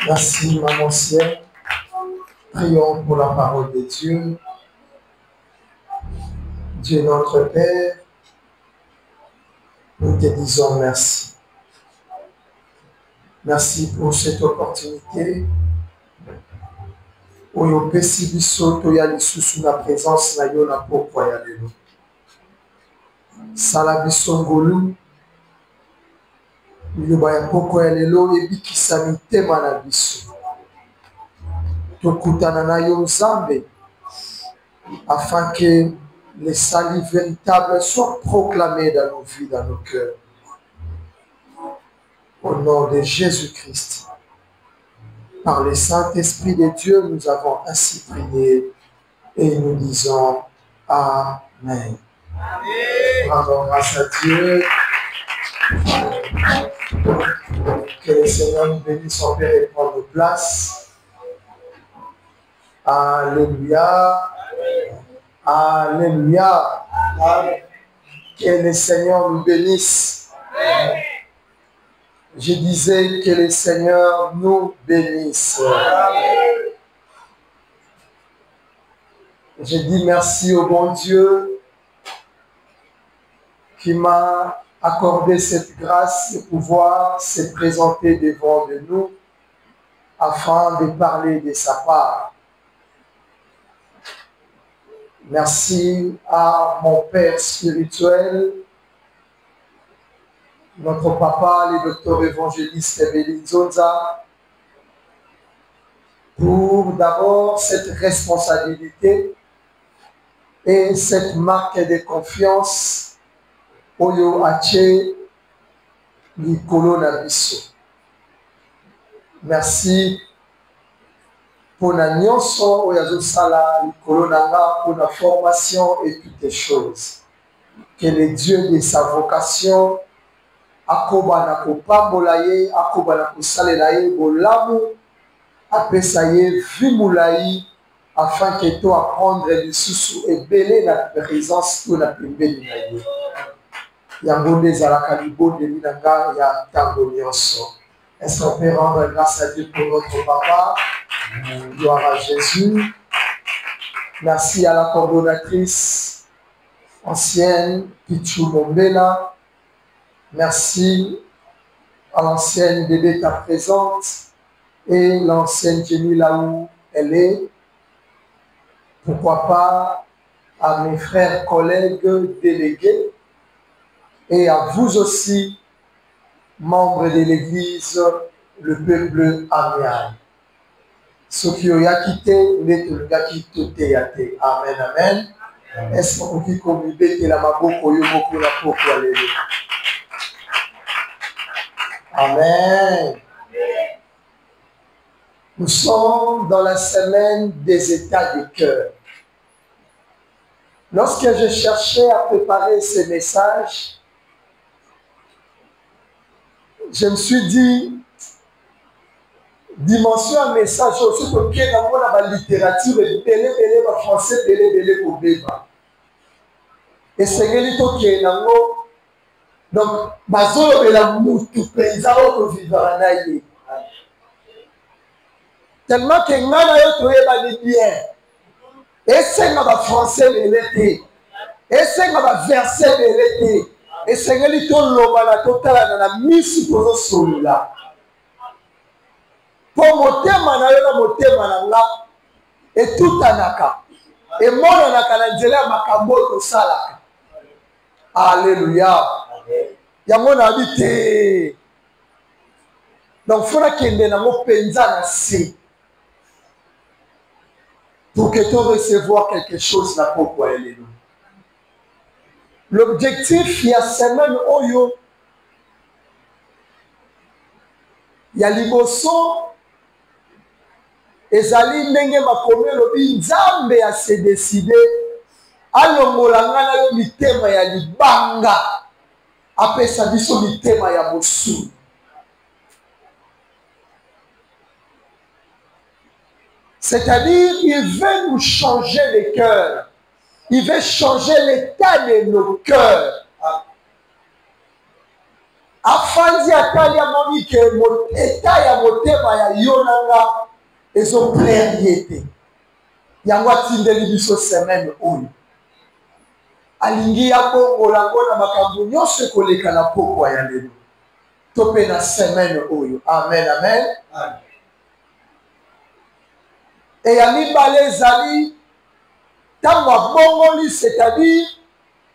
Merci, maman ciel. Prions pour la parole de Dieu. Dieu notre Père, nous te disons merci. Merci pour cette opportunité. Oyo pesi biso toya lisusu na présence na yo na pokwa ya lelo. Sala biso ngolu. Liloba ya pokwa ya lelo ebikisa mitema na biso. Tokutana na yo Nzambe afin que les saluts véritables soient proclamés dans nos vies, dans nos cœurs. Au nom de Jésus-Christ, par le Saint-Esprit de Dieu, nous avons ainsi prié et nous disons Amen. Rendons grâce à Dieu. Que le Seigneur nous bénisse en paix et prendre place. Alléluia. Alléluia. Que le Seigneur nous bénisse. Je disais que le Seigneur nous bénisse. Je dis merci au bon Dieu qui m'a accordé cette grâce de pouvoir se présenter devant de nous afin de parler de sa part. Merci à mon Père spirituel, notre papa, le docteur évangéliste Evelyn Zonza, pour d'abord cette responsabilité et cette marque de confiance Oyo Ache Nikolo Nabiso. Merci pour la nyonso Oyazo Sala Nikolo Nanga pour la formation et toutes les choses. Que le Dieu de sa vocation akoba na kopambolaye, akoba na kosalelaye bolamu, apesaye vimulayi, afin que toi apprendre les sous et belé la présence de la pembeni na ye. Yambonde zalaka libonde minanga ya tango nyonso. Est-ce qu'on peut rendre grâce à Dieu pour notre papa? Gloire à Jésus. Merci à la coordonnatrice ancienne Pichou Mombela. Merci à l'ancienne bébé ta présente et l'ancienne Jenny là où elle est. Pourquoi pas à mes frères, collègues, délégués et à vous aussi, membres de l'église, le peuple amiral. Ceux qui ont quitté, les tout Amen, amen. Est-ce qu'on peut communiquer que la maboko yomoko la pokwa lelo? Amen. Nous sommes dans la semaine des états du cœur. Lorsque je cherchais à préparer ces messages, je me suis dit, dimension un message aussi pour qu'il y ait la littérature, le français, le béba. Et c'est ce qui est là. Donc, bazolo la moutou paysan au vivant naïe. Tellement que ngana yo toye ba bien. Et c'est ma français de l'été. Et c'est ma verset de l'été. Et c'est que to loba la totala na la mise pour solula. Pour motema na yo na motema na nga et tout anaka. Et mon anaka na nzela makambo to salaka. Alléluia. Yango na habité. Donc, il faudra qu'il y ait un penza si pour que tu recevoir quelque chose là pourquoi elle est là. L'objectif, il y a semaine oyo, il y a liboso, ezali ndenge makome lobi nzambe a se décider alongolanga na yo mitema ya libanga apesa biso mitema ya bosu. C'est-à-dire, il veut nous changer les cœurs. Il veut changer l'état de nos cœurs. omongi ke état ya motema ya yo nanga ezoplaire ye te yango atindeli biso semaine oyo alingi abongola ngo na makambo nyonso ekoleka na pokwa ya lelo to mpe na semaine oyo. Amen, amen. Et ya mibale ezali ntango abongoli, c'est-à-dire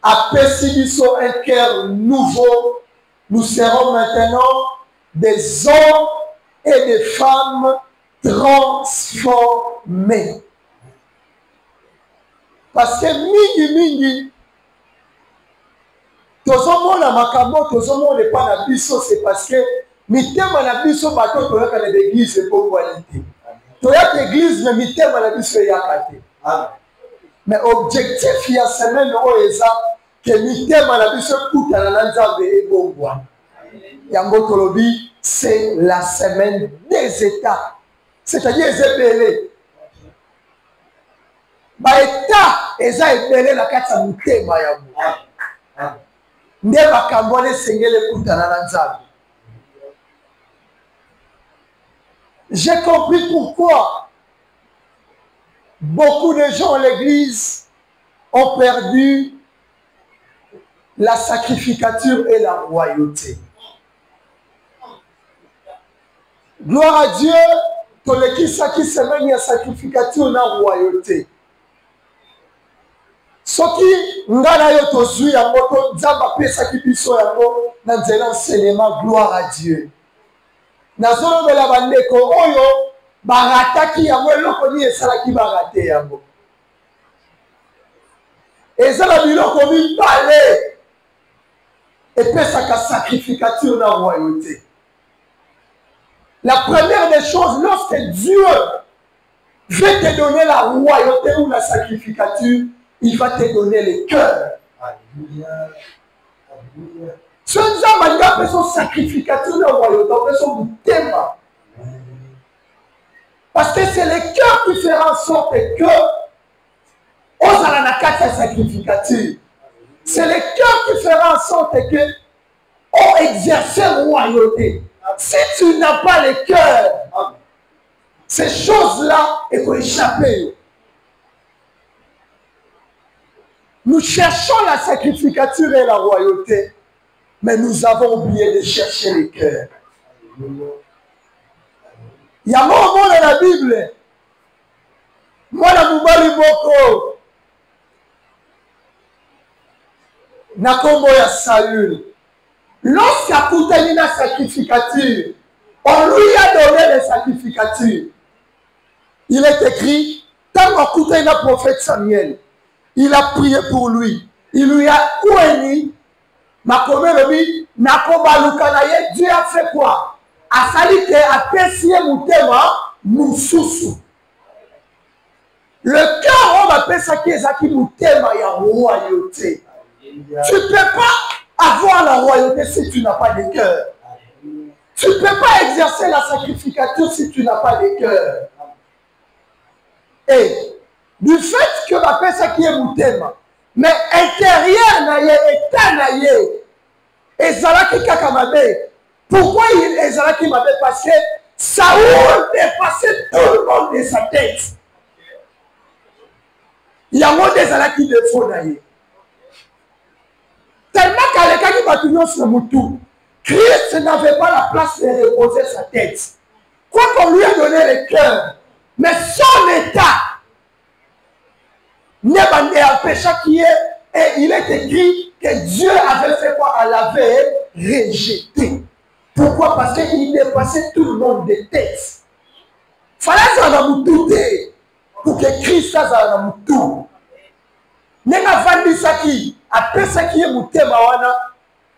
apesi biso un cœur nouveau. Nous serons maintenant des hommes et des femmes transformés. Parce que mingi tozomona makambo tozomona epa na biso, c'est parce que mitema na biso bato toyaka na l'église ekongwani te. Toyaka église mais mitema na biso eyaka te. Mais objectif ya semaine oyo eza ke mitema na biso ekutana na Nzambe ekongwani. Yango tolobi c'est la semaine des états. C'est-à-dire ezebele. Ba état eza ebele na kati ya mitema ya moto. Nde makambo esengeli ekutana na Nzambe. J'ai compris pourquoi beaucoup de gens à l'église ont perdu la sacrificature et la royauté. Gloire à Dieu, tolekisaki semaine ya sacrificature na royauté. Soki ngana yo tozwi yango to Nzambe apesaki biso yango na nzela enseignement, gloire à Dieu. Nazolobela bandeko oyo barataki yango eloko nini esalaki barate yango. Ezala biloko mibale epesaka sacrificature na royauté. La première des choses, lorsque Dieu veut te donner la royauté ou la sacrificature, il va te donner le cœur. Alléluia. Alléluia. Ce Nzambe nga peso sacrificature na royauté, peso mutema. Parce que c'est le cœur qui fera en sorte que ozala na kati ya sacrificature. C'est le cœur qui fera en sorte que on exerce royauté. Si tu n'as pas le cœur, ces choses-là vont échapper. Nous cherchons la sacrificature et la royauté, mais nous avons oublié de chercher le cœur. Il y a un moment dans la Bible, moi la mubali boko, na kombo ya Saül. Lorsqu'il a sacrificature, on lui a donné les sacrificatures. Il est écrit, tant qu'il a prophète Samuel, il a prié pour lui. Il lui a ouéni, Dieu a fait quoi? A sali que a pessié mutema mususu. Le cœur on appelle ça qui est ça qui mutema ya royauté. Tu ne peux pas avoir la royauté si tu n'as pas de cœur. Tu ne peux pas exercer la sacrificature si tu n'as pas de cœur. Et du fait que ma personne qui est moutema, mais intérieur naye, état naye, et zalaki kakamabe. Pourquoi il est zalaki mabe? Parce que Saoul dépassait tout le monde de sa tête. Il y a moins des zalaki de faux naye. Tellement qu'Alekaki Batunion se moutou, Christ n'avait pas la place de reposer sa tête. Quoi qu'on lui a donné le cœur, mais son état n'est pas né à péché qui est, et il est écrit que Dieu avait fait quoi? Elle avait rejeté. Pourquoi? Parce qu'il dépassait tout le monde de tête. Fallait ça dans moutou pour que Christ ça dans moutou. Nenga vandi saki après ça qui est mutema wana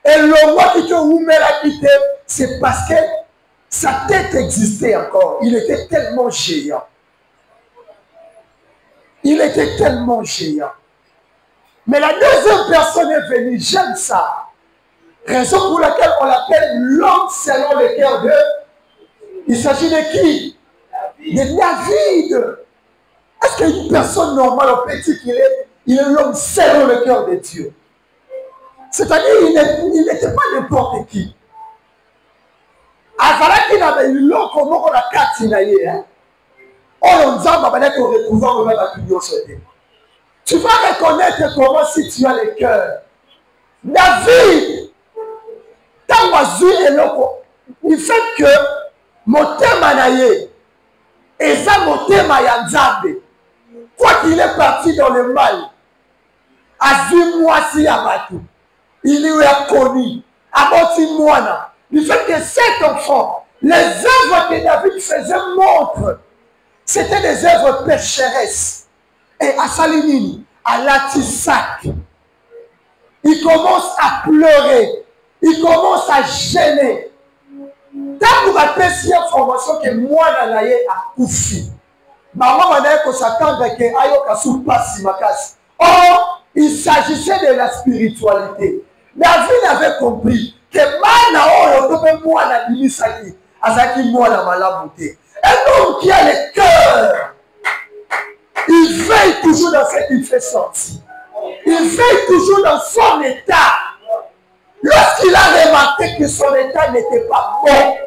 et le roi qui te oumela quitté, c'est parce que sa tête existait encore. Il était tellement géant. Il était tellement géant. Mais la deuxième personne est venue, j'aime ça. Raison pour laquelle on l'appelle l'homme selon le cœur de. Il s'agit de qui? De David. Est-ce qu'une personne normale au petit qu'il est? Il est l'homme selon le cœur de Dieu. C'est-à-dire, il n'était pas n'importe qui. na biloko moko na kati na ye oyo nzambe abandaki korecouvrir oyo bato nyonso te. Tu vas reconnaître comment si tu as le cœur. David, ntango azwi eloko, du fait que motema na ye eza motema ya nzambe, quoi qu'il est parti dans le mal, azwi mwasi ya bato, il lui a connu, aboti mwana. Du fait que cet enfant, les œuvres que David faisait montrent, c'était des œuvres pécheresses. Et à Salimini, à Latisac, il commence à pleurer, il commence à gêner. Tant que vous avez cette information que moi, je suis à Koufi, maman m'a dit que s'attendre que Ayoka sous passe Makas. Or, il s'agissait de la spiritualité. David avait compris que Mana Oyo, moi, la Bimisaki, Azaki, moi, la malabouté. Un homme qui a le cœur, il veille toujours dans ce qu'il fait sortir. Il veille toujours dans son état. Lorsqu'il a remarqué que son état n'était pas bon,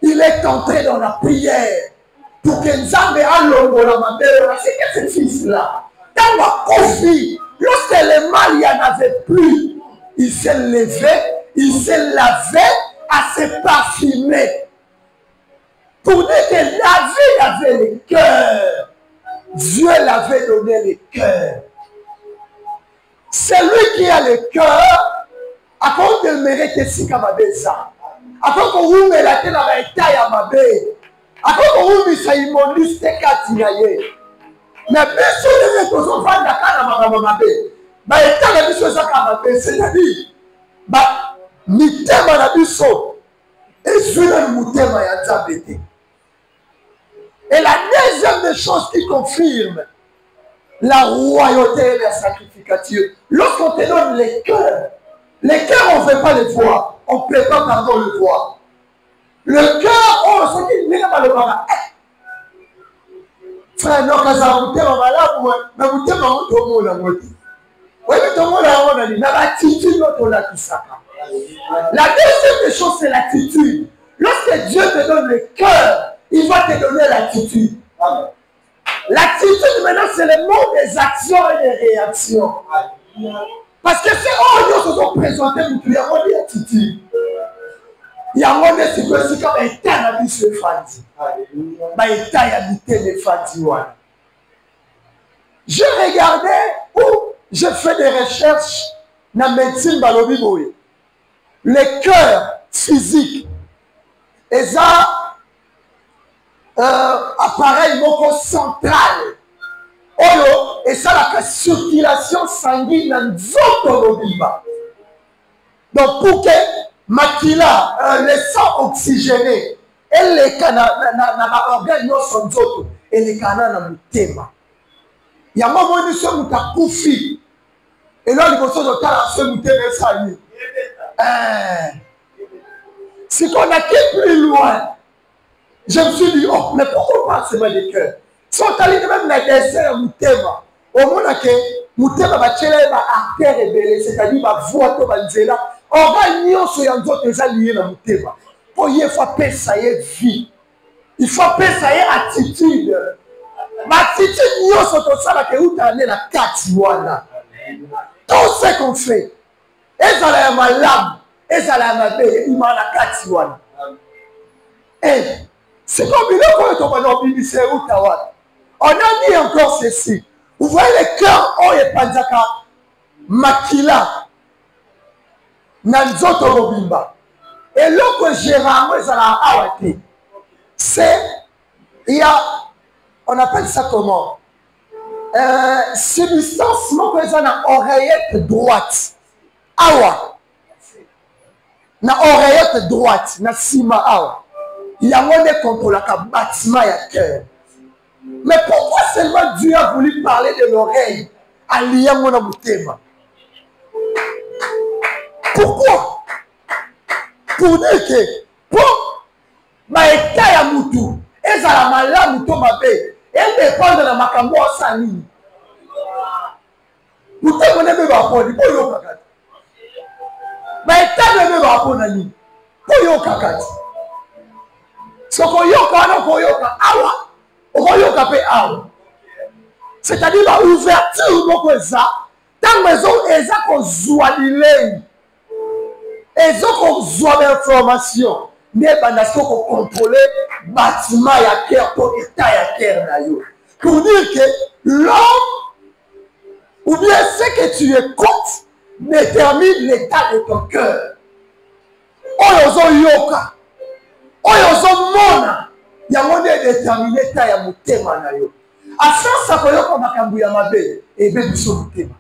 il est entré dans la prière pour que Nzambe alongo la mabere. C'est que ce fils-là, dans ma confie, lorsque le mal il n'y en avait plus, il s'est levé, il s'est lavé à se parfumer. Pour dire que David avait le cœur. Dieu l'avait donné le cœur. Celui qui a le cœur, à cause de mérite si comme ça. À cause que vous méritez la vérité à ma bé. À cause que vous méritez immoniste katinaye. Mais bien sûr, les gens sont fans de ma bé. Bah, étant la mission ça comme ma bé, c'est-à-dire, bah, mitema la mission. Et celui-là, mitema ya zabete. Et la deuxième des choses qui confirme la royauté et la sacrificature, lorsqu'on te donne les cœurs on ne veut pas les voir, on ne peut pas pardon le voir. Le cœur, oh, c'est qui n'est pas le bara. Frère, non, quand ça vous tient malade, mais vous tient malade, tout le monde a moti. Oui, mais tout le monde a moti. Il y a l'attitude, l'autre l'a tout ça. La deuxième des choses, c'est l'attitude. Lorsque Dieu te donne le cœur, il va te donner l'attitude. L'attitude maintenant, c'est le mot des actions et des réactions. Parce que c'est eux qui se sont présentés, il y a une attitude. Il y a un c'est comme un état d'habiter le fadi. Un état d'habiter le fadi. Je regardais où j'ai fait des recherches dans la médecine balobi. Le cœur physique. Et ça, appareil moko central. Oyo, et ça la circulation sanguine dans nzoto lobimba. Donc pour que makila, le sang oxygéné, et les canaux na organe no son nzoto, et les canaux na mutema. Il y a un moment où nous muta kufi. Et là, il faut de temps ce mutema sali. C'est qu'on a quitté plus loin. Je me suis dit, oh, mais pourquoi pas seulement le cœur? Si on t'a dit même la dessert Moutema, au moins que Moutema va tirer ma artère rebelle, c'est-à-dire ma voix to banzela, on va nier sur un autre déjà lié à Moutema. Pour y faut payer ça y est vie. Il faut payer ça y est attitude. Ma attitude nier sur tout ça là que vous t'en la katiwana. Tout ce qu'on fait, et ça la malade, et ça la mabé, il m'a la katiwana. Et c'est comme il est quand on va dans Bibisé ou Tawad. On a mis encore ceci. Vous voyez le cœur, oh, et Panzaka, Makila, Nanzoto Robimba. Et là que j'ai ramené ça à Awate, c'est, il y a, on appelle ça comment? Substance, mon président, na oreillette droite. Awa. Na oreillette droite, na sima awa. Il y a moins de contrôle à bâtiment et cœur. Mais pourquoi seulement Dieu a voulu parler de l'oreille à lier mon amoutema? Pourquoi? Pour dire que, pour ma état ya moutou, et ça la malade moutou ma paix, et dépend de la makambo sani. Moutou mon aimé va prendre, pour yo kakati. Ma état de me va prendre, pour yo kakati. sokoyoka wana okoyoka awa okoyoka mpe awa. C'est-à-dire la ouverture moko eza ntango eza kozwa bilei eza kozwa bainformation nde ebanda soki kocontrôle bâtiment ya cœur to état ya cœur na yo, pour dire que l'homme ou bien ce que tu écoutes détermine l'état de ton cœur. Oyo ozoyoka oyo ozomona yango nde détermine état ya motema na yo. Asansa koyoka makambo ya mabe ebebi so motema.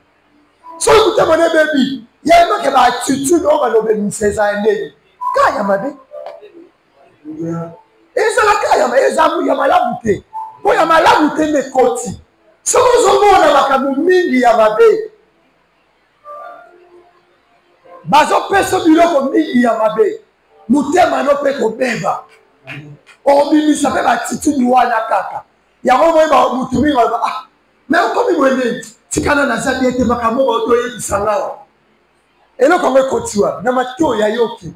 Soki motema na ebebi yayebake baattitude oyo balobelisa eza ndenge ka ya mabe ezalaka ya malamu te. Po ya malamu te nde koti. Soki ozomona makambo mingi ya mabe bazopesa biloko mingi ya mabe motema no mpe kobeba obimisa mpe baattitude wana kaka. Yango moyeba mutu mingi baloba ah mais okomi mwende tikana naza bien te makambo otoyebisa ngawa eloko yango ekoti wana na matio ya yoki.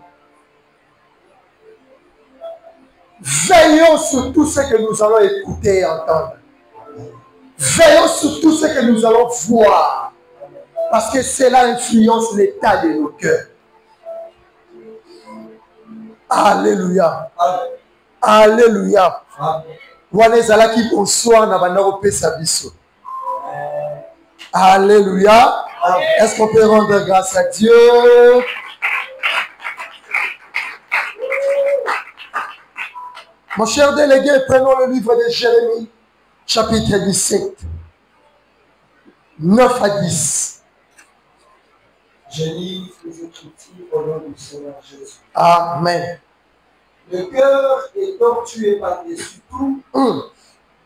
Veillons sur tout ce que nous allons écouter et entendre. Veillons sur tout ce que nous allons voir. Parce que cela influence l'état de nos cœurs. Alléluia. Alléluia. Wana ezalaki bonsoir na banda kopesa biso. Alléluia. Est-ce qu'on peut rendre grâce à Dieu? Mon cher délégué, prenons le livre de Jérémie, chapitre 17, 9 à 10. Je lis les Écritures au nom du Seigneur Jésus. Amen. Le cœur est tortué par-dessus tout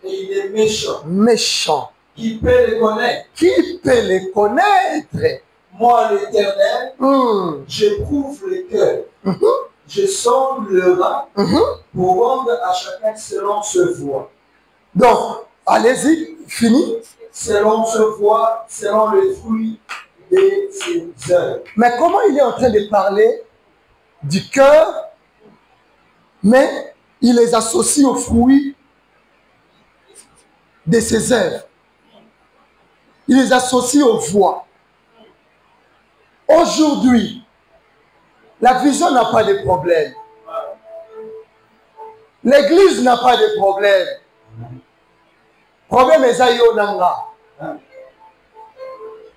et il est méchant. Méchant. Qui peut le connaître? Qui peut le connaître? Moi, l'Éternel, j'éprouve le cœur. Je sonde le rein pour rendre à chacun selon ce voie. Donc, allez-y, fini. Selon ce voie, selon le fruit de ses œuvres. Mais comment il est en train de parler du cœur, mais il les associe aux fruits de ses œuvres. Il les associe aux voies. Aujourd'hui, la vision n'a pas de problème. L'église n'a pas de problème. Problème est Ayonanga.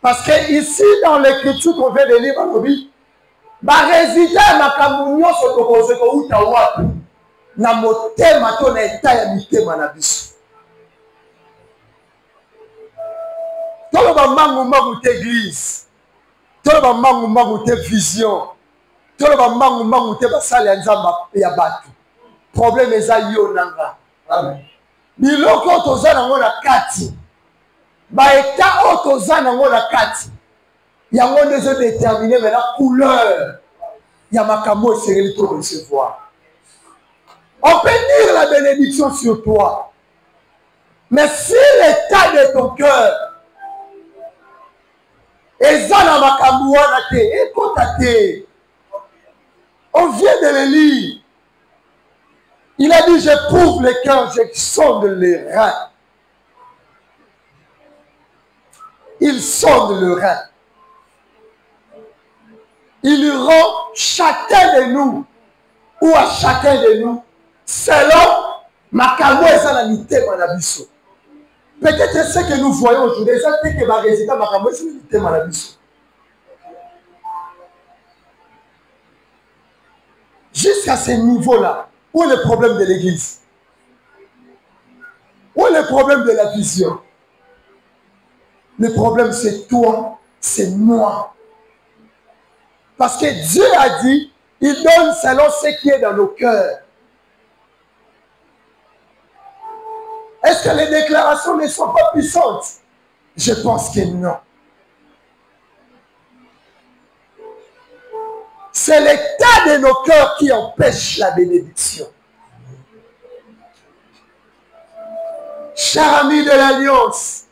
Parce que ici, dans l'écriture qu'on vient de lire, résultat makambo nyonso tokozwe kouta wapi na motema to na eta ya mitema na biso. Toloba mangu te église. Toloba mangu te vision. Toloba mangu te basali ya nzamba ya batu. Problème eza yo nanga. Amen. Biloko toza nango na kati. Ba eta o toza nango na kati. Yango ndezo déterminer la couleur. Ya makambo esengeli to recevoir. On peut dire la bénédiction sur toi. Mais si l'état de ton cœur eza na makambo wana te, ekota te. On vient de le lire. Il a dit, j'éprouve le cœur, je sonde les reins. Il sonde le rein. Il lui rend chacun de nous, ou à chacun de nous, selon makambo eza na mitema na biso. Peut-être ce que nous voyons aujourd'hui, c'est que ma résultat makambo eza na mitema na biso. Jusqu'à ce niveau-là, où est le problème de l'église? Où est le problème de la vision? Le problème, c'est toi, c'est moi. Parce que Dieu a dit, il donne selon ce qui est dans nos cœurs. Est-ce que les déclarations ne sont pas puissantes? Je pense que non. C'est l'état de nos cœurs qui empêche la bénédiction. Chers amis de l'Alliance,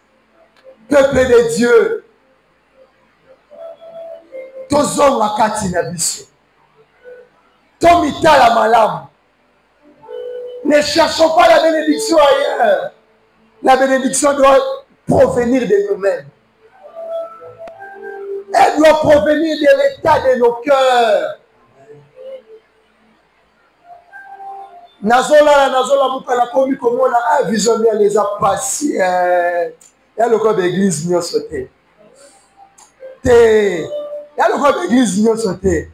peuple de Dieu, tozonga kati na biso, tomitala malamu, Ne cherchons pas la bénédiction ailleurs. La bénédiction doit provenir de nous-mêmes. Elle doit provenir de l'état de nos cœurs. Nazola mukala komi komona a visionnaire les a passés. Il y a le corps d'église n'y a sauté. Il y a le corps d'église n'y a sauté.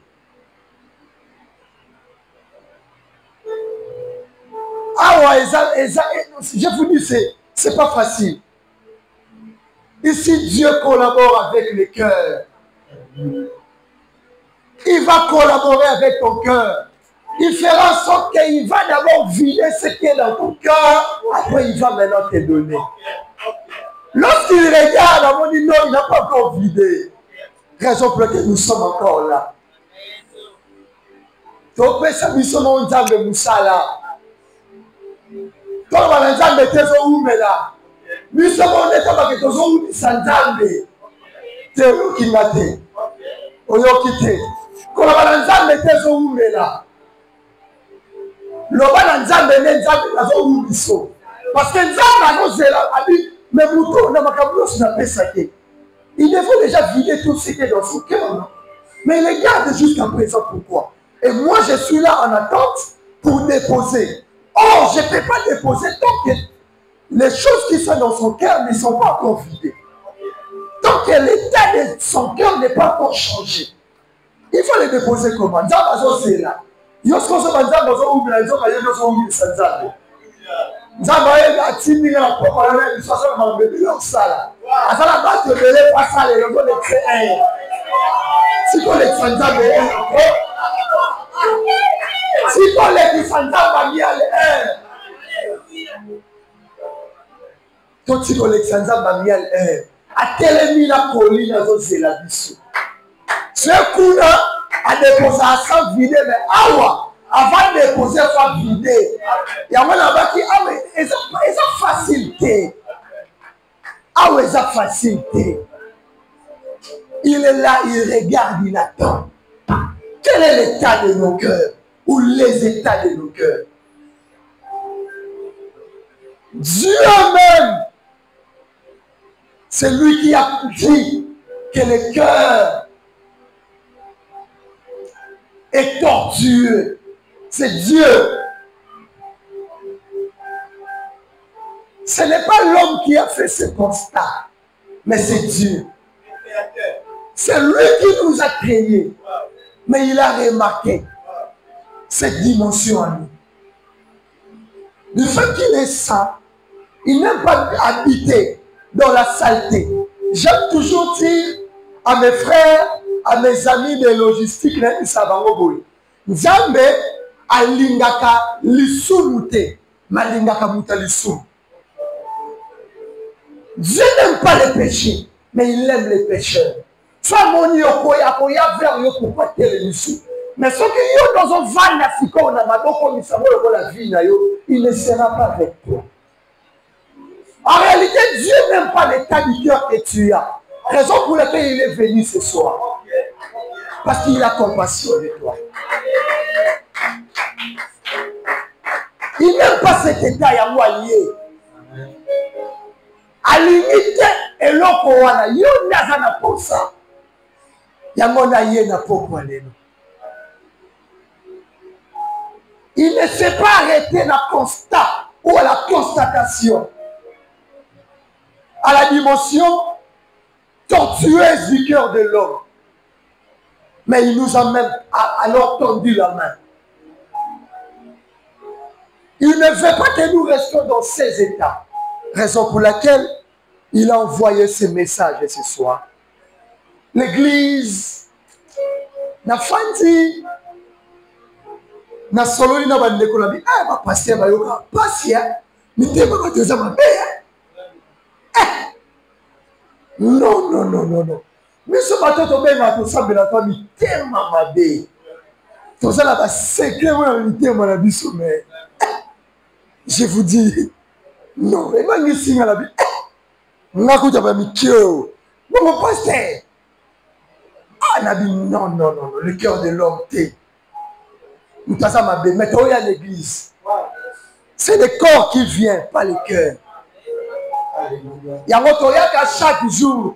Ah ouais, je vous dis, c'est pas facile. Ici, Dieu collabore avec le cœur. Il va collaborer avec ton cœur. Il fera en sorte qu'il va d'abord vider ce qui est dans ton cœur. Après, il va maintenant te donner. Lorsqu'il regarde, on dit non, il n'a pas encore vidé. Raison pour laquelle nous sommes encore là. Donc, ça nous sommes en train de Moussala. Quand on va en train de te là. Nous sommes en train de te santambe. Te kinate. Oyokite. Quand on va en train de te là. Loba na nzambe ne nzambe nazo ubiso. Parce que nzambe azozela abi mais muto na makabulo na pesa ke. Il devrait déjà vider tout ce qui est dans son cœur, non? Mais il les garde jusqu'à présent. Pourquoi? Et moi, je suis là en attente pour déposer. Or, je ne peux pas déposer tant que les choses qui sont dans son cœur ne sont pas encore vidées. Tant que l'état de son cœur n'est pas encore changé. Il faut les déposer comment? Nzambe c'est là. Yosko so nzambe zo ubila nzoka yezo so ubila sanzambe. Nzambe a timi na poko na biso so na mbebe yo sala. Asala ba te bele pa sala yo go le créer. Si ko le sanzambe si ko le sanzambe mi ale to si ko le sanzambe mi ale atelemi na kolina zo zela biso. C'est kuna à déposer à sans vider, mais avant de déposer, il faut vider. Il y a un là qui a mais c'est facilité. Ah oui, c'est facilité. Il est là, il regarde, il attend. Quel est l'état de nos cœurs? Ou les états de nos cœurs? Dieu même, c'est lui qui a dit que le cœur est tortueux. C'est Dieu. Ce n'est pas l'homme qui a fait ce constat, mais c'est Dieu. C'est lui qui nous a créés. Mais il a remarqué cette dimension en nous. Du fait qu'il est saint, il n'aime pas habiter dans la saleté. J'aime toujours dire à mes frères, à mes amis de logistique, Nzambe alingaka lisunu te, malingaka muta lisunu. Dieu n'aime pas les péchés, mais il aime les pécheurs. Famoni okoya vers yo pourquoi tel lisunu. Mais ce qui est dans un van d'Afrique, on a madoko misamo la vie na yo, il ne sera pas avec toi. En réalité, Dieu n'aime pas l'état du cœur que tu as. Raison pour laquelle il est venu ce soir. Parce qu'il a compassion de toi. Il n'aime pas cet état à moi lié. À limite, et l'autre, il y a pour ça. Il ne s'est pas arrêté à la constat ou à la constatation. À la dimension tortueuse du cœur de l'homme. Mais il nous a même alors tendu la main. Il ne veut pas que nous restions dans ces états. Raison pour laquelle il a envoyé ce message ce soir. L'église n'a fandi na sololi na bandeko na bi ba pasteur ba yoka pasteur mitema ba teza mabe. Non non non non non. Mais ce matin to benga to sabela to mitema mabe. To sala ba secret mo mitema na biso mais je vous dis non, et moi je suis à la vie. Nakuta ba mikio. Bon pasteur. Ah, Nabi, non, non, non, le cœur de l'homme, t'es. Nous passons à ma belle, mais tu es à l'église. C'est le corps qui vient, pas le cœur. Il y a chaque jour.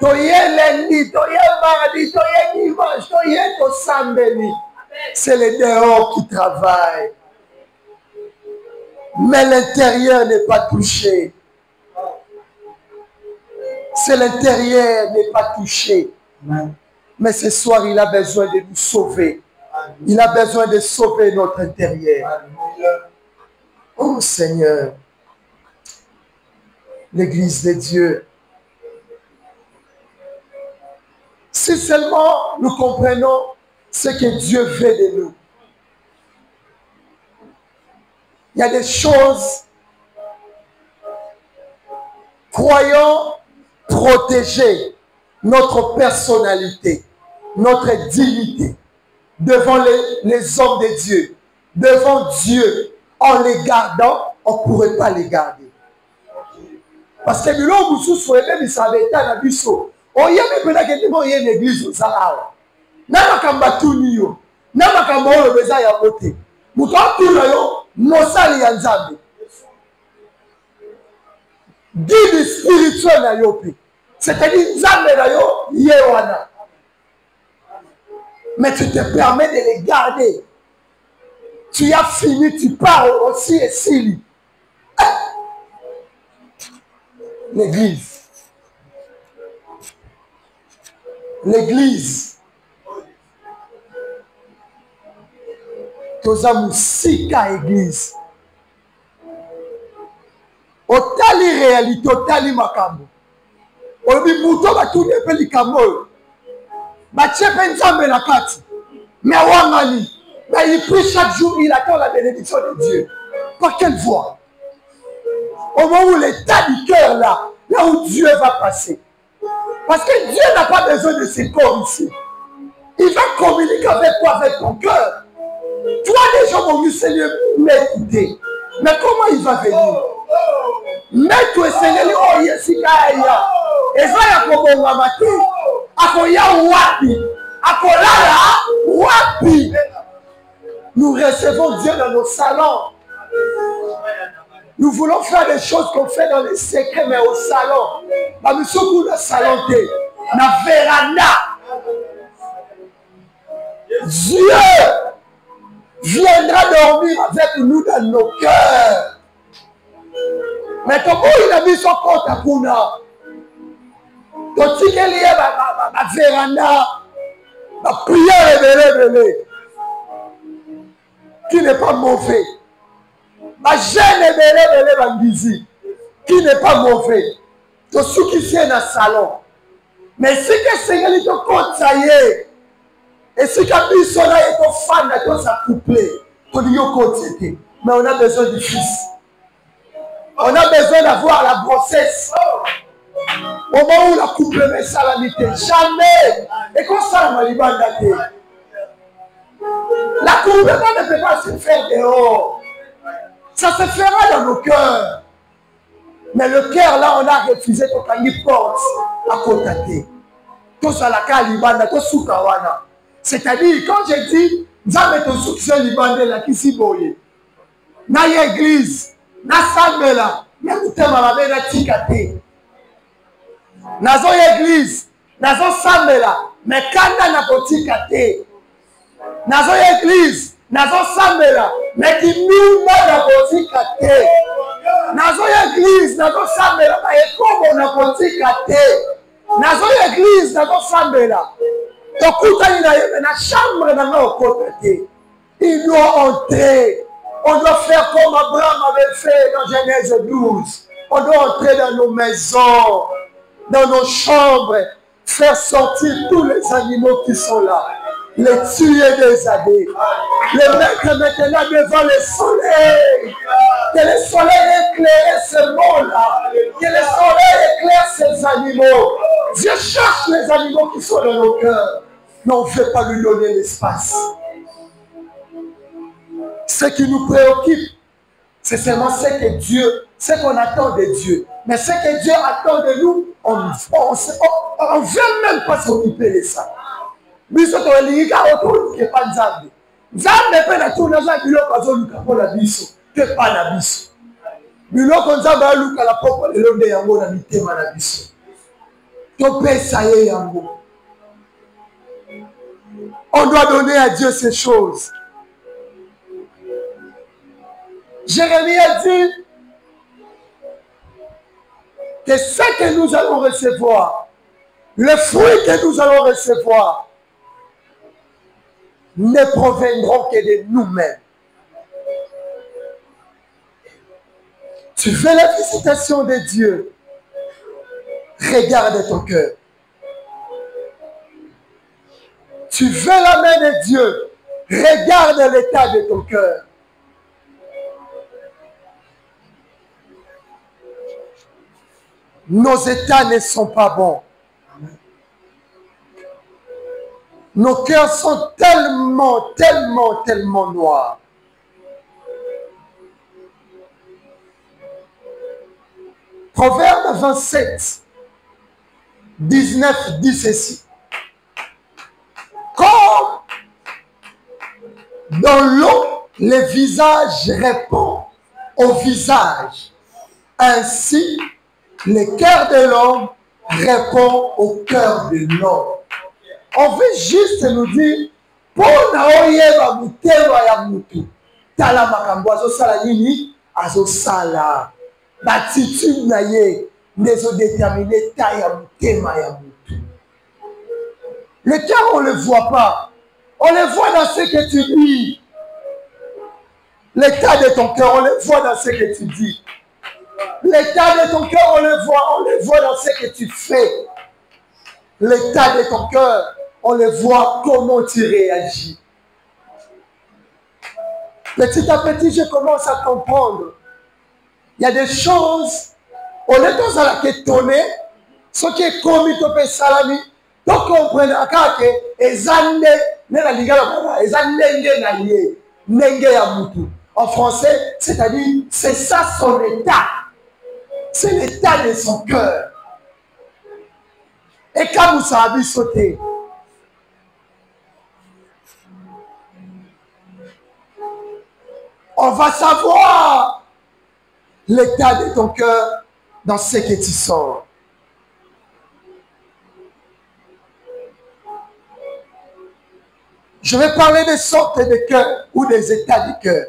Lundi, mardi, dimanche, samedi. C'est le dehors qui travaille. Mais l'intérieur n'est pas touché. C'est l'intérieur n'est pas touché. Mais ce soir, il a besoin de nous sauver. Il a besoin de sauver notre intérieur. Oh Seigneur, l'Église de Dieu, si seulement nous comprenons ce que Dieu veut de nous, il y a des choses, croyons, protéger notre personnalité, notre dignité devant les hommes de Dieu, devant Dieu. En les gardant, on ne pourrait pas les garder. Parce que nous sommes les savait dans biso. On y a même pas que une église au Sahara. N'a pas qu'un yo. N'a pas qu'un bon le besoin ya voter. Muto tout yo, mosali ya nzambe. Guide spirituel na yo pe. C'est-à-dire nzambe na yo yewana. Mais tu te permets de les garder. Tu as fini, tu pars aussi et si. L'église. L'église. Toza musika église. Otali réalité, otali makambo. Obi buto batuni pe likambo. Batie pe nzambe na kati. Mais wangani. Mais il prie chaque jour, il attend la bénédiction de Dieu. Par quelle voie? Au moment où l'état du cœur là où Dieu va passer. Parce que Dieu n'a pas besoin de ses corps ici. Il va communiquer avec toi, avec ton cœur. Toi, les gens vont dire, Seigneur, m'écouter. Mais comment il va venir? Mets-toi, Seigneur, oh, yesikaya. Et ça, il y a comme on mati. Akoya wapi. Akolala wapi. Nous recevons Dieu dans nos salons. Nous voulons faire des choses qu'on fait dans les secrets, mais au salon. Nous sommes dans le salon, dans la véranda. Dieu viendra dormir avec nous dans nos cœurs. Mais comment il a mis son compte à Puna? Quand il y a la véranda, la prière est belée. Qui n'est pas mauvais. Ma gêne est belée bangizi. Qui n'est pas mauvais. Tout ce qui est dans le salon. Mais si que Seigneur est au compte, ça y est. Et si que Bissola est au fan de sa couplée, on dit au compte, c'était. Mais on a besoin du fils. On a besoin d'avoir la grossesse. Au moment où la couple met salamité. Jamais. Et qu'on s'en va l'ibandate. La couple ne peut pas se faire dehors. Ça se fera dans nos cœurs. Mais le cœur, là, on a refusé qu'on y porte à côté. Tout ça, la calibanda, tout soukawana. C'est-à-dire, quand je dis, Nzambe to soukse libandé la kisi boye. Na l'église, na sambela, ya mutema mabe na tikate. Nazo l'église, nazo sambela, mais kanda na kotikate. Nazo l'église, nazo sambela, mais kimimba na kotikate. Nazo l'église, nazo sambela, mais ekobo na kotikate. Nazo l'église, nazo sambela. Donc, la chambre dans nos côtés, il doit entrer. On doit faire comme Abraham avait fait dans Genèse 12. On doit entrer dans nos maisons, dans nos chambres, faire sortir tous les animaux qui sont là, les tuer des années, les mettre maintenant devant le soleil. Que le soleil éclaire ce monde-là. Que le soleil éclaire ces animaux. Dieu cherche les animaux qui sont dans nos cœurs. Mais on ne veut pas lui donner l'espace. Ce qui nous préoccupe, c'est seulement ce que Dieu, ce qu'on attend de Dieu. Mais ce que Dieu attend de nous, on ne veut même pas s'occuper de ça. Biso to lika oto ke panzambe. Nzambe pe na tuna za biloko azoluka pour la biso. te pa na biso. Biloko nzambe aluka la poko lelo nde yango na mitema na biso. Topesa ye yango. On doit donner à Dieu ces choses. Jérémie a dit que ce que nous allons recevoir, les fruits que nous allons recevoir, ne proviendront que de nous-mêmes. Tu fais la visitation de Dieu. Regarde ton cœur. Tu veux la main de Dieu. Regarde l'état de ton cœur. Nos états ne sont pas bons. Nos cœurs sont tellement noirs. Proverbe 27, 19 dit ceci. Comme dans l'eau, le visage répond au visage. Ainsi, le cœur de l'homme répond au cœur de l'homme. On veut juste nous dire, pour naoyeba mutema ya mutu, tala makambo azosala nini, azosala. L'attitude na ye, nezo déterminer ta ya mutema ya mutu. Le cœur, on ne le voit pas. On le voit dans ce que tu dis. L'état de ton cœur, on le voit dans ce que tu dis. L'état de ton cœur, on le voit dans ce que tu fais. L'état de ton cœur, on le voit comment tu réagis. Petit à petit, je commence à comprendre. Il y a des choses, on est dans la étonné, ce qui est commis au salami, donc on comprend que en français, c'est-à-dire, c'est ça son état. C'est l'état de son cœur. Et quand vous savez sauter, on va savoir l'état de ton cœur dans ce que tu sors. Je vais parler des sortes de cœur ou des états du cœur.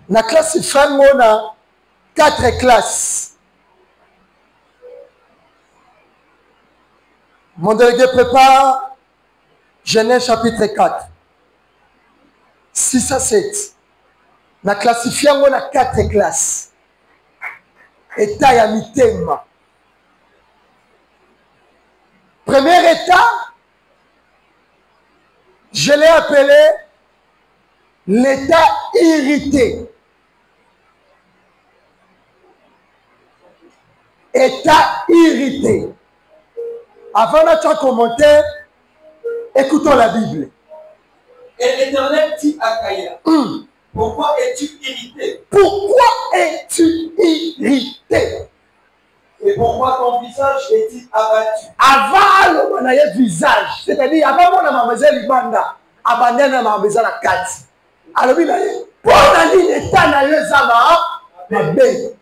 La classe ifrango na 4 classes. Mon délégué prépare Genèse chapitre 4. 6 à 7. Na classifié en 4 classes. État ya mitema. Premier état, je l'ai appelé l'état irrité. État irrité. Avant notre commentaire, écoutons la Bible. Et l'Éternel dit à Caïn, pourquoi es-tu irrité? Pourquoi es-tu irrité? Et pourquoi ton visage est-il abattu? Avant le visage, c'est-à-dire avant mon mademoiselle Ibanda, abandonne ma mademoiselle la 4. Alors, pour la ligne état na yezama, bébé.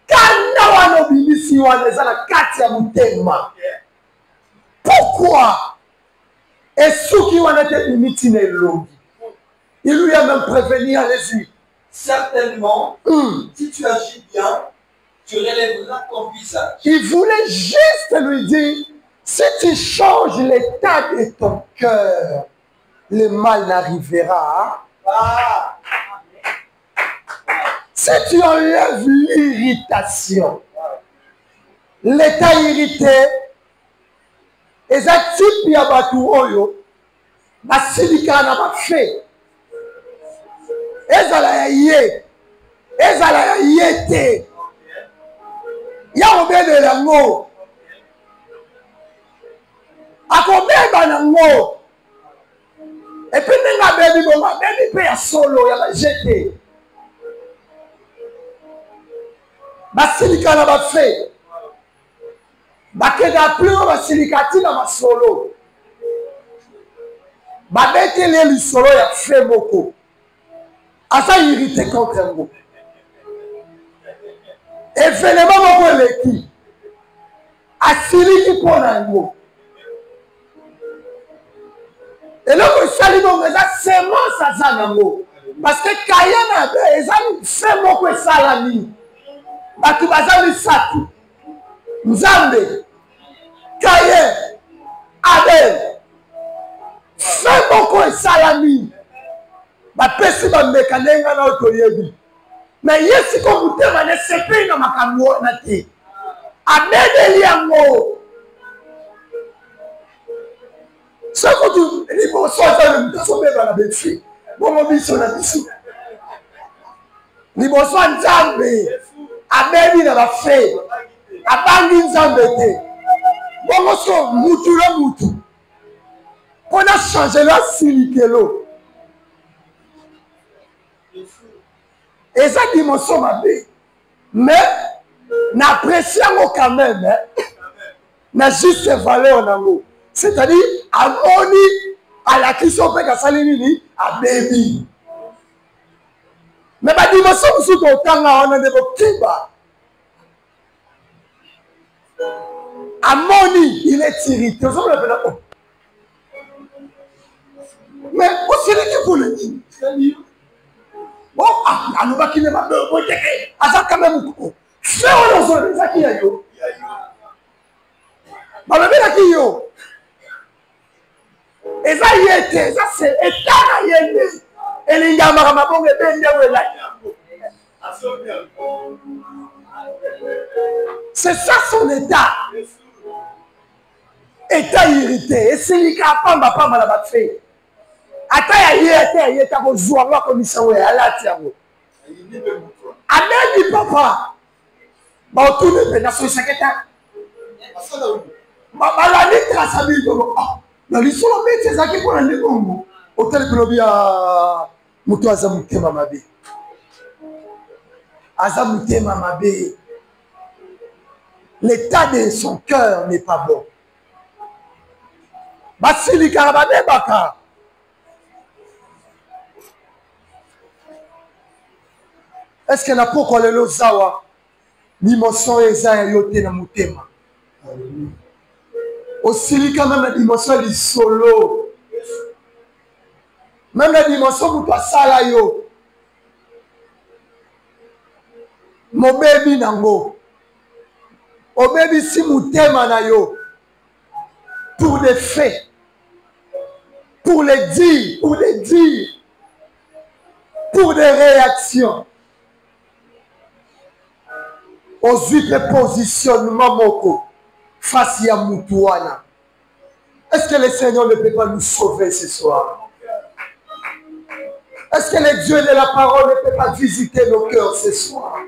Quand on a ici, on a la 4 à Moutema. Pourquoi? Et ceux qui ont été imités, il lui a même prévenu, allez-y. Certainement, si tu agis bien, tu relèveras ton visage. Il voulait juste lui dire, si tu changes l'état de ton cœur, le mal n'arrivera. Si tu enlèves l'irritation, l'état irrité, et ça type ya batu oyo, basilika na bafe, ezala ya ye, ezala ya yete, ya obede lango, akobeba nango, et puis nenga bebi bonga, bebi pe ya solo, ya ba jete, basilika na bafe, bakeda plus basilikati na masolo. babeteli lisolo ya fe moko aza irrité contre yango evenema moko eleki asiliki mpo na yango eloko esali bongo eza semence aza nango parce que kaye na be eza fe moko esalami bato baza misato nzambe kaye abel fe moko esalami bapesi bambeka ndenge nga na toyebi me ye siko motema ne sepeli na makambo wana te abedeli yango soki liboso aza moto azobeba na befi bongo biso na biso liboso ya nzambe abebi na bafe abangi nzambe te bongo so mutu na mutu mpona changelo asilikelo eza dimension mabe mais n'apprécie yango quand même na juste valeur nango c'est-à-dire amoni alakisi mpe kasali nini abebi mais badimension mosusu totanga wana nde bokiba amoni il est irrité ozomona mpena o mais osiliki mpona nini bon alobaki ne baboteke aza quand même moko fe wana ozona ezaki ya yo balobelaki yo eza ye te eza se eta na ye nde elingamaka mabongo ebendewo elaki c'est ça son état état irrité esilika pamba na bafe ata ya ye ata ya ye ta kozwa ngo akomisa ngo alati yango abebi papa baotune mpe nasoisaketa balandi trasa bibo na lisolo meti ezalaki mpona nde bongo otali bilobi ya moto aza motema mabe aza motema mabe l'état de son cœur n'est pas bon basilikaka babebaka est-ce que na poko lelo zawa dimension eza ya yo te na motema osilika même na dimension ya lisolo même na dimension moto asala yo mobebi nango obebisi motema na yo pour des faits pour les dire pour des réactions ozwi mpe positionnement moko face ya mutu wana. Est-ce que le Seigneur ne peut pas nous sauver ce soir? Est-ce que le Dieu de la parole ne peut pas visiter nos cœurs ce soir?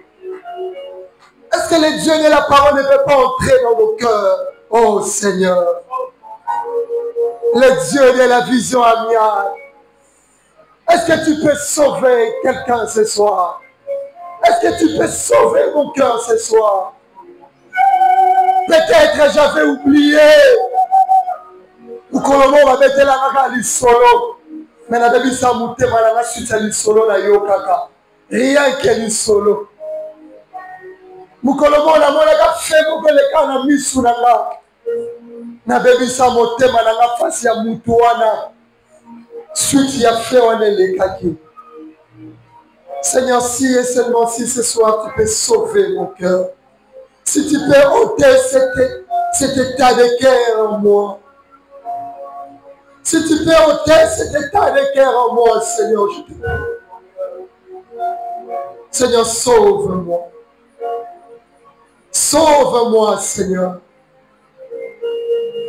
Est-ce que le Dieu de la parole ne peut pas entrer dans nos cœurs? Oh Seigneur, le Dieu de la vision amiable, est-ce que tu peux sauver quelqu'un ce soir? Est-ce que tu peux sauver mon cœur ce soir? Peut-être j'avais oublié. Ukolomo va mettre la kaka lisolo. Mais na bebi sa mutema na suite lisolo na yo kaka. Rien que lisolo. Mukolomo na mona ka femo ko le kana misu na nga. Na bebi sa mutema na nga fasi ya mutu wana. Suite ya fe wana le kaki. Seigneur, si et seulement si ce soir tu peux sauver mon cœur. Si tu peux ôter cet état de cœur en moi. Si tu peux ôter cet état de cœur en moi, Seigneur, je te prie. Seigneur, sauve-moi. Sauve-moi, Seigneur.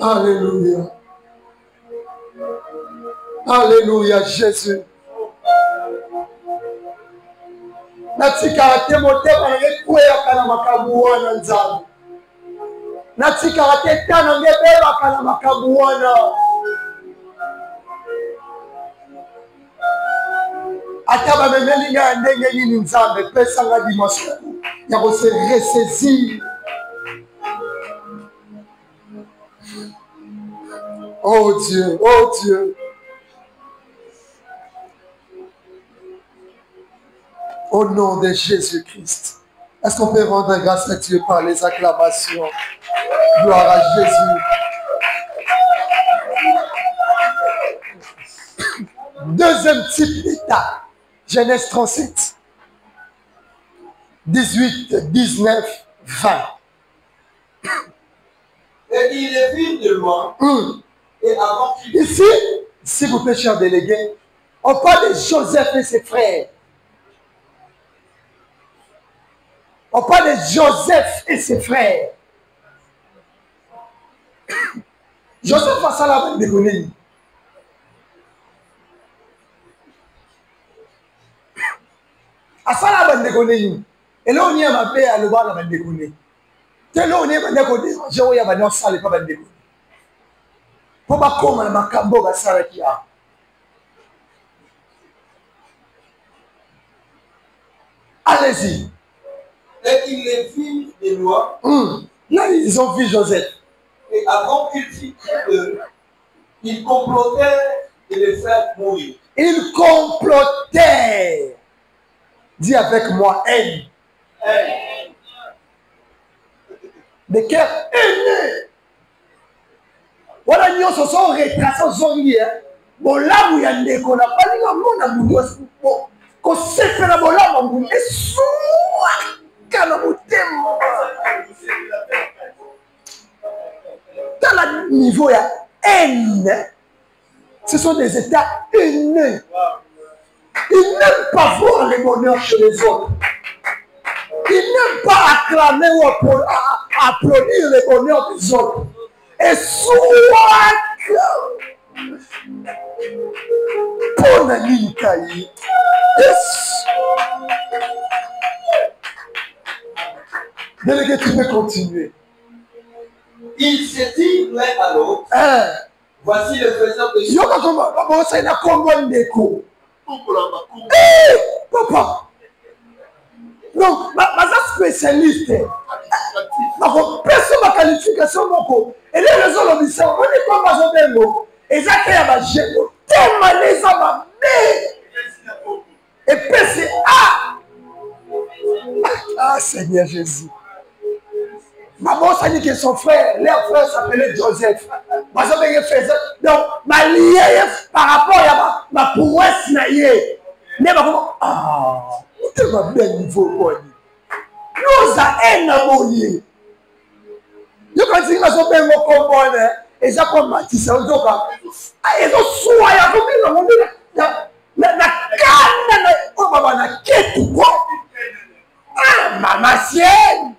Alléluia. Alléluia, Jésus. Natikala te motema na ekweyaka na makambo wana nzambe. Natikala te tana ngebebaka na makambo wana. Ata bamemeli nga ya ndenge nini nzambe pesanga dimension ya kose ressaisir. Oh Dieu, oh Dieu. Au nom de Jésus-Christ. Est-ce qu'on peut rendre grâce à Dieu par les acclamations? Gloire à Jésus. Deuxième type d'état. Genèse 37. 18, 19, 20. Et il les vit de loin. Et avant qu'il... Ici, s'il vous plaît, cher délégué, on parle de Joseph et ses frères. On parle de Joseph et ses frères. Joseph a ça là avec des connaissances. À ça là avec des connaissances. Et là on y a ma paix à le voir avec des connaissances. Et là on y a ma déconner. Je vois y a ma non sale pas avec des connaissances. Pour pas comment ma cambo va s'arrêter là. Allez-y. Et il les vit de loin. Là ils ont vu Joseph. Et avant qu'il fît eux, ils complotèrent de les faire mourir. Ils complotèrent. Dis avec moi, haine. De quel haine? Voilà, nous sommes retracés aux oreilles. Bon, là où il y a des qu'on n'a pas dit, on a voulu qu'on s'est fait la bonne là, on a voulu dans le niveau, il y a haine. Ce sont des états haineux. Ils n'aiment pas voir le bonheur chez les autres. Ils n'aiment pas acclamer ou applaudir le bonheur des autres. Et soit pour la ligne cahier. Délégué, tu peux continuer. Ils se disent l'un à l'autre. Voici le faiseur de choses. Papa. Donc, ma spécialiste. Personne ma qualification. Et les raisons on est comme ma et ça fait ma gêne. Tellement les hommes et PCA. Ah, Seigneur Jésus. Maman, ça dit que son frère, leur frère s'appelait Joseph. Donc, ma liée par rapport à ma prouesse naïe. Mais ah, tu vas bien niveau. Nous avons un amour. Yo quand tu vas bien mon combat et ça comme Matisse on dit ah ils ont soin ya comme ils ont na canne oh baba na ketu quoi ah mama sienne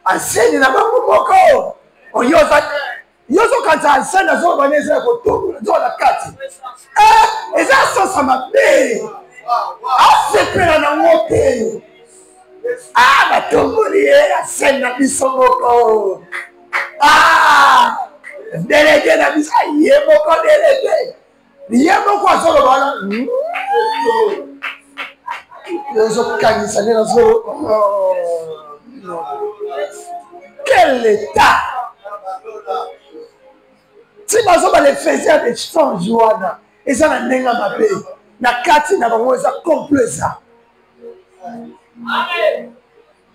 ancienne na bango moko on yozo quand ça ancienne na zo baneza ko to zo la kati et ça ça m'a fait ah c'est pela na moté ah ba tomboli ancienne na biso moko. Ah! Délégué n'a dit ça, il est beaucoup délégué. Il est beaucoup à ce moment-là. Les autres canissent, les autres. Quel état! Si nous les faisions des chants Joanna, et ça n'a pas ma paix. La carte n'a pas complet ça.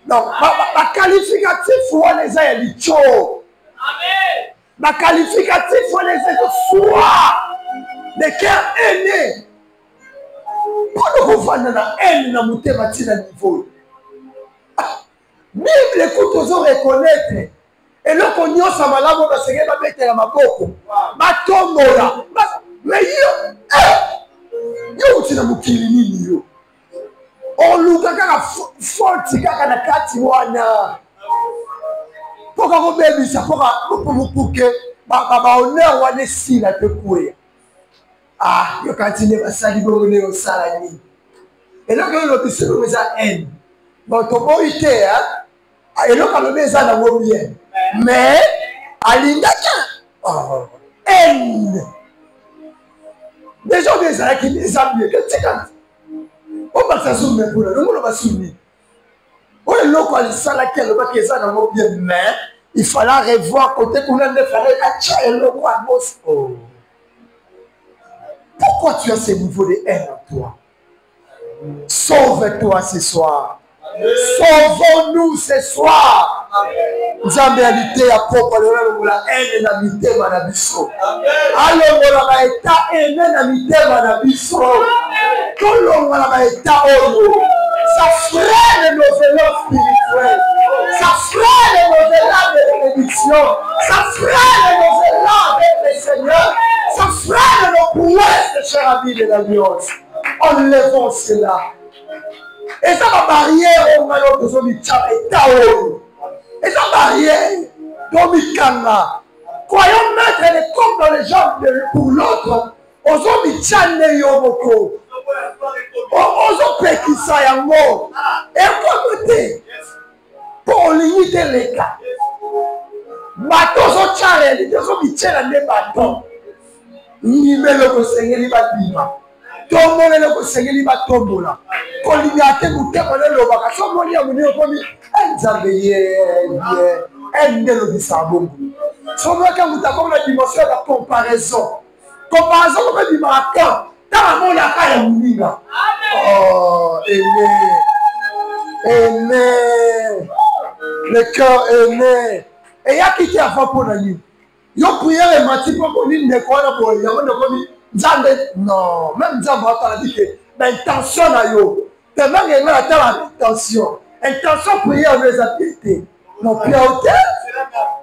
Donc, ma qualificatif, on les a dit chaud. Ma qualificatif, on les a dit soit de cœur aîné. Pour nous voir dans la haine, dans mon thématique à niveau. Même les coups, on reconnaître. Et là, on y a ça, ma lame, on va se mettre à ma boko. Ma tombe là. Mais yo, tu n'as pas kilini, yo. On loue kaka forti kaka na kati wana. Pourquoi vous bébé ça pour que ma honneur wana si la te courir. Ah, yo continue à sali bonne au salani. Et là quand le bisi nous ça haine. Bon to boité hein. Et là quand le bisi na mo bien. Mais alingaka. Oh, haine. Déjà des gens qui les aiment que tu quand on va s'assumer pour le monde va s'unir. On est là quand ça là quel va que ça dans bien mais il fallait revoir côté pour le faire à tcha et le roi Mosco. Pourquoi tu as ce niveau de haine en toi? Sauve-toi ce soir. Sauvons-nous ce soir. Nzambe habité à propre la haine na mitema na biso. Alongola ba eta ene na mitema na biso. Kolongola ba eta oyo. Ça freine nos élans spirituels. Ça freine nos élans de bénédiction. Ça freine nos élans avec le Seigneur. Ça freine nos prouesses, chers amis de l'Alliance. Enlevons cela. Et ça va barrière au malo de Zomicha et Tao. Et ça barrière d'Omikanga. Croyons mettre les comptes dans les jambes pour l'autre. Aux Zomicha ne yomoko. Aux Pekisa yango. Et côté pour limiter les cas. Bateau Zochare, les Zomicha ne bateau. Nimelo ko sengeli badima. Tombola le ko sengeli batombola. Ko liate muteko le lobaka somoni ya muni okomi nzambe ye endelo bisabongo. Somoka mutako na dimension de comparaison. Comparaison comme du marathon. Dans mon ya ka ya muninga. Oh, aimé. Le cœur aimé. Et ya qui avant pour la nuit. Yo prière et mati pour qu'on ne croit pour y avoir comme Nzambe non même Nzambe a dit que l'intention na yo tellement que la telle intention prière les appliquer non priorité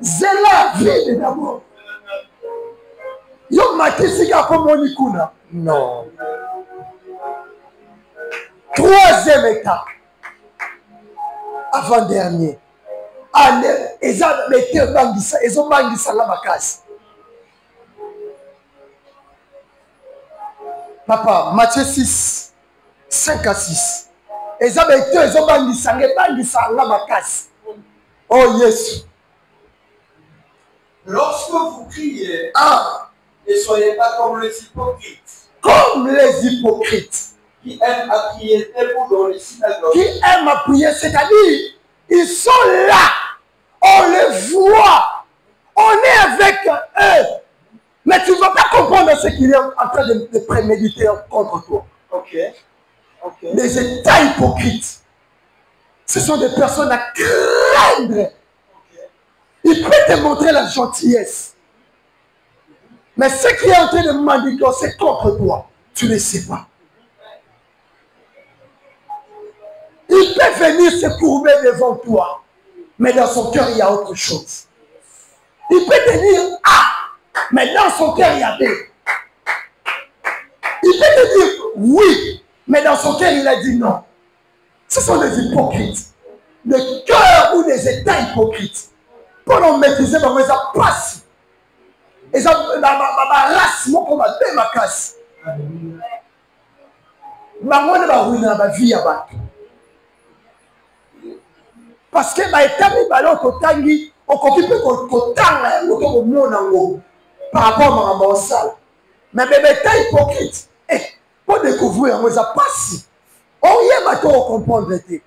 c'est la vie d'abord yo mati si ka pour moni kuna non troisième étape avant dernier. Ils ont bangisa la makasi. Papa, Matthieu 6, 5 à 6. Ils ont bangisa la makasi. Oh yes. Lorsque vous criez, ne soyez pas comme les hypocrites. Comme les hypocrites. Qui aiment à prier debout dans les synagogues. Qui aiment à prier, c'est-à-dire, ils sont là. On les voit. On est avec eux. Mais tu ne vas pas comprendre ce qu'il est en train de préméditer contre toi. Ok. Les états hypocrites. Ce sont des personnes à craindre. Il peut te montrer la gentillesse. Mais ce qui est en train de mandigancer contre toi, tu ne sais pas. Il peut venir se courber devant toi. Mais dans son cœur, il y a autre chose. Il peut te dire A, mais dans son cœur, il y a B. Il peut te dire oui, mais dans son cœur, il a dit non. Ce sont des hypocrites. Le cœur ou des états hypocrites. Pour maîtriser, ça passe. Et ça, ma race, moi, comme ma casse. Ma vie à parce que l'état de on occupe par rapport à mon salle. Mais l'état hypocrite, pour découvrir, ça passe. On y est maintenant à comprendre. Il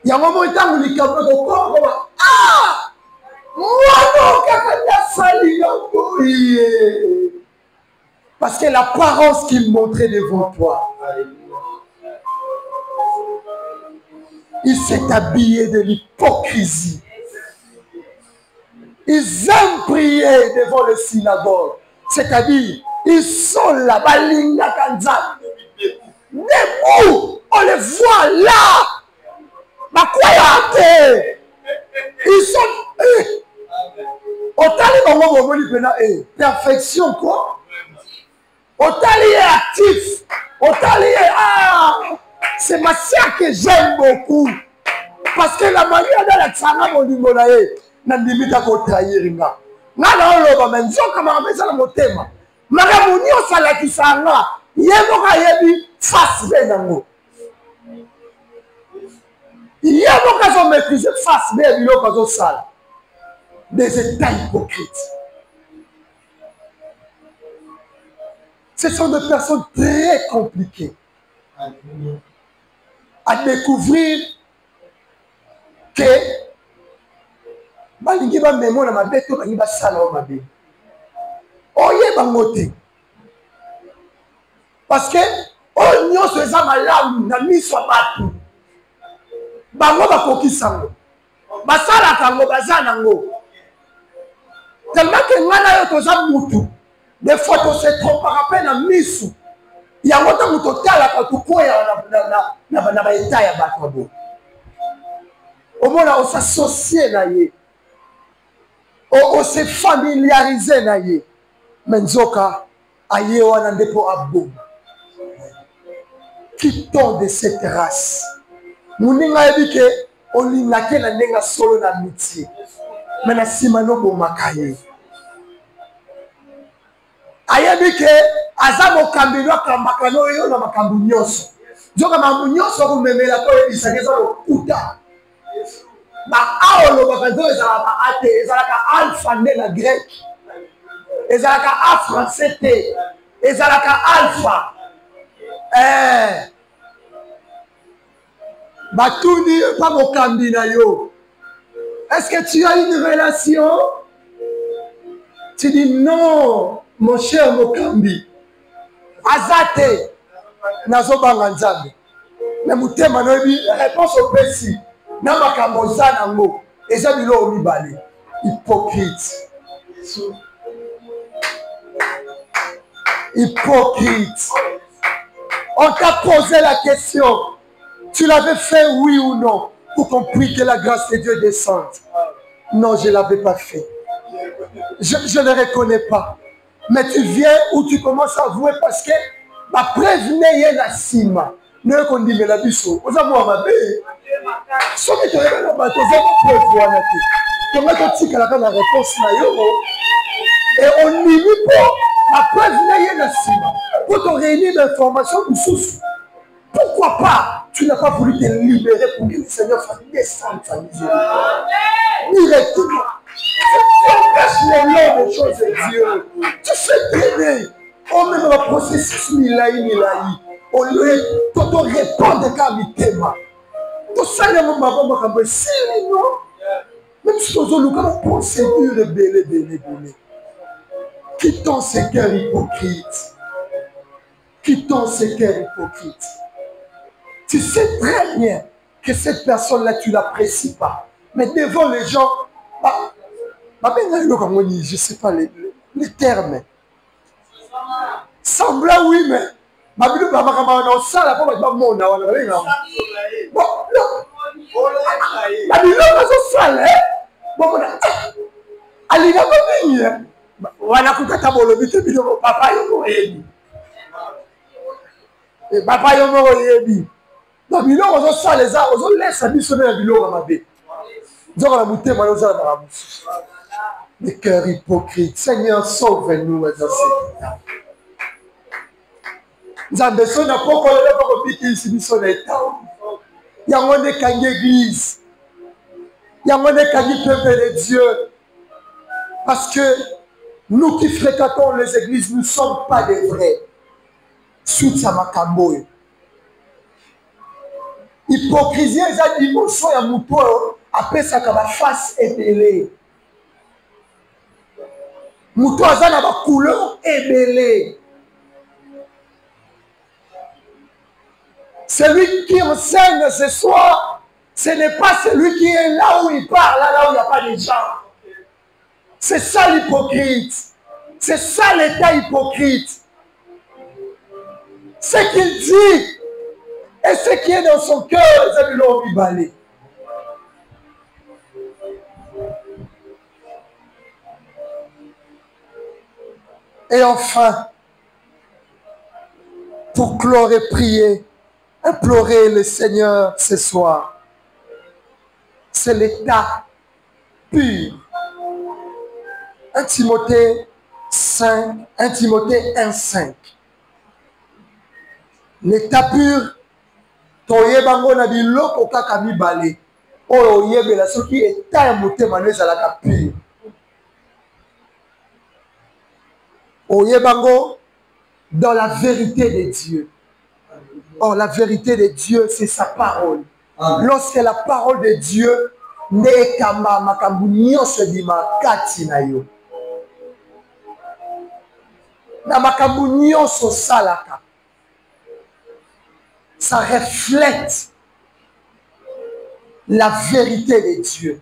y a un moment où il y a un corps. Ah! Parce que l'apparence qu'il montrait devant toi. Il s'est habillé de l'hypocrisie. Ils aiment prier devant le synagogue. C'est-à-dire, ils sont là, balinga kanza. Debout, on les voit là. Ma quoi ils sont. Perfection quoi. Otali est actif. Otali est c'est ma sœur que j'aime beaucoup. Parce que la manière de la tsanga mon numéro n'a limite à trahir. Nana oloba menzo kama ameza na motema. Mara munio sala kisanga. Yemo kayebi face benango. Yemo kazo maîtriser face be bilo kazo sala. Des états hypocrites. Ce sont des personnes très compliquées à découvrir que balingi ba memo na mabeto balingi ba sala o mabe. Oye bangote. Parce que oyo nyonso eza malamu na miso ya bato bango bakokisa yango basalaka yango baza nango tellement ke ngai na yo toza mutu des fois tose trompaka mpe na miso yango ntango totalaka tokoya na baeta ya bato abo omona osasocie na ye ose familiarize na ye me nzoka aye wana nde mpo aboma. Quittons de cette race. Moninga yebi ke olingaki na ndenge solo na amitié me na nsima nobomaka ye ayebi ke aza mokambi akambaka noyo na makambo nyonso nzoka makambo nyonso akomemelaka oyebisaka eza lokuta baa olobaka nzo ezalaka a te ezalaka alpha nde na grec ezalaka a français te ezalaka alpha batuni pa mokambi na yo. Est-ce que tu as une relation? Tu dis non mon cher mokambi azate nazobanga nzambe me mutema noyebi réponse opesi na makambo za nango eza biloko mibale. Hypocrite. Hypocrite. On t'a posé la question, tu l'avais fait oui ou non pour qu'on prie que la grâce de Dieu descende? Non, je ne l'avais pas fait. Je ne reconnais pas. Mais tu viens ou tu commences à avouer parce que ma prévenue la sima. Ne qu'on dit mais la biso. Vous avez ma belle. Somme tu regardes la bateau, vous avez prévoir la tête. Comment tu dis que la réponse na yo et on n'y vit pas. La prévenue la sima. Pour te réunir d'informations ou sous. Pourquoi pas tu n'as pas voulu te libérer pour que le Seigneur fasse descendre sa miséricorde directement. Tu empêches les lois des choses de Dieu. Tu fais traîner. On met dans le processus milaï. On lui répond de kamitema. Tout ça, il y a un peu si non. Même si on a une procédure belé. Quittons ces cœurs hypocrites. Quittons ces cœurs hypocrites. Tu sais très bien que cette personne-là, tu ne l'apprécies pas. Mais devant les gens, je ne sais pas les termes. Semblant, oui, mais non, mais non, on sort les arbres, on laisse la missionnaire à Bilo Ramabé. Nous avons la bouteille, mais nous avons la bouche. Les cœurs hypocrites. Seigneur, sauve-nous dans cette état. Nous avons besoin d'un peu de piquer ici, missionnaire. Il y a un des canaux d'église. Il y a un des canaux peuple de Dieu. Parce que nous qui fréquentons les églises, nous ne sommes pas des vrais. Suite à ma camboye. Hypocrisie, ils ont dit émotion ya muto après ça ka ba face ébélé. Muto aza na ba couleur ébélé. Celui qui enseigne ce soir, ce n'est pas celui qui est là où il parle, là où il n'y a pas de gens. C'est ça l'hypocrite. C'est ça l'état hypocrite. Ce qu'il dit et ce qui est dans son cœur, c'est de l'eau balai. Et enfin, pour clore et prier, implorer le Seigneur ce soir, c'est l'état pur. 1 Timothée 5, 1 Timothée 1,5. L'état pur, toyebango na biloko kaka mibale oyo oyebela soki eta ya motema no ezalaka pur. Oyebango dans la vérité de Dieu. Or la vérité de Dieu, c'est sa parole. Lorsque la parole de Dieu n'est kama makambu nyonso bima kati na yo. Na makambu nyonso salaka. ça reflète la vérité de Dieu.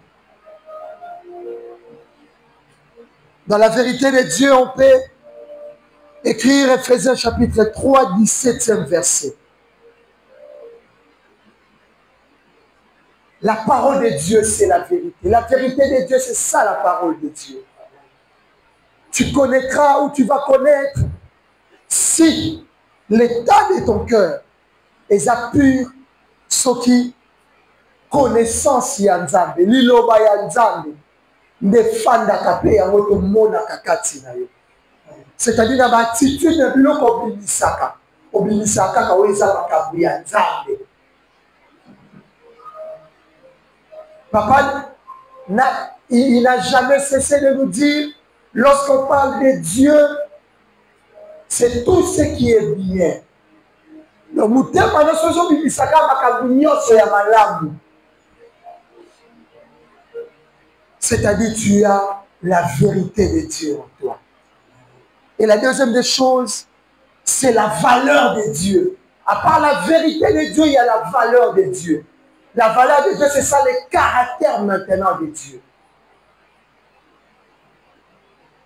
Dans la vérité de Dieu, on peut écrire Ephésiens chapitre 3, 17e verset. La parole de Dieu, c'est la vérité. La vérité de Dieu, c'est ça la parole de Dieu. Tu connaîtras ou tu vas connaître si l'état de ton cœur est pur, ce qui connaissance ya Nzambe, liloba ya Nzambe, ndefanda pe yango to mona kakati na yo. C'est-à-dire dans l'attitude de biloko obimisaka. Obimisaka ka weza makabu ya Nzambe. Papa, il n'a jamais cessé de nous dire, lorsqu'on parle de Dieu, c'est tout ce qui est bien. Donc, c'est-à-dire, tu as la vérité de Dieu en toi. Et la deuxième des choses, c'est la valeur de Dieu. À part la vérité de Dieu, il y a la valeur de Dieu. La valeur de Dieu, c'est ça le caractère maintenant de Dieu.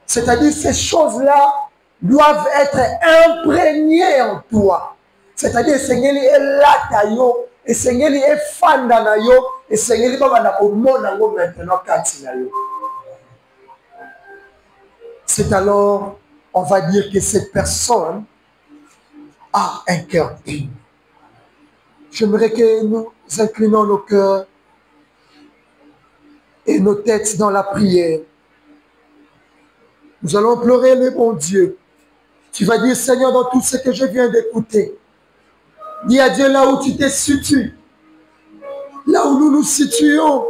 C'est-à-dire, ces choses-là doivent être imprégnées en toi. C'est-à-dire, Seigneur est là, et Seigneur est fan d'anayo, et Seigneur est maintenant. C'est alors, on va dire que cette personne a un cœur pur. J'aimerais que nous inclinons nos cœurs et nos têtes dans la prière. Nous allons pleurer le bon Dieu. Tu vas dire, Seigneur, dans tout ce que je viens d'écouter, dis à Dieu là où tu te situes, là où nous nous situons.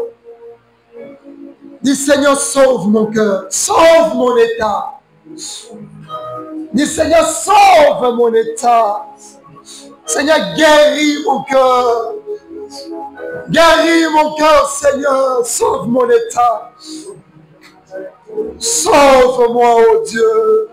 Dis, Seigneur, sauve mon cœur, sauve mon état. Dis, Seigneur, sauve mon état. Seigneur, guéris mon cœur. Guéris mon cœur, Seigneur. Sauve mon état. Sauve-moi, oh Dieu.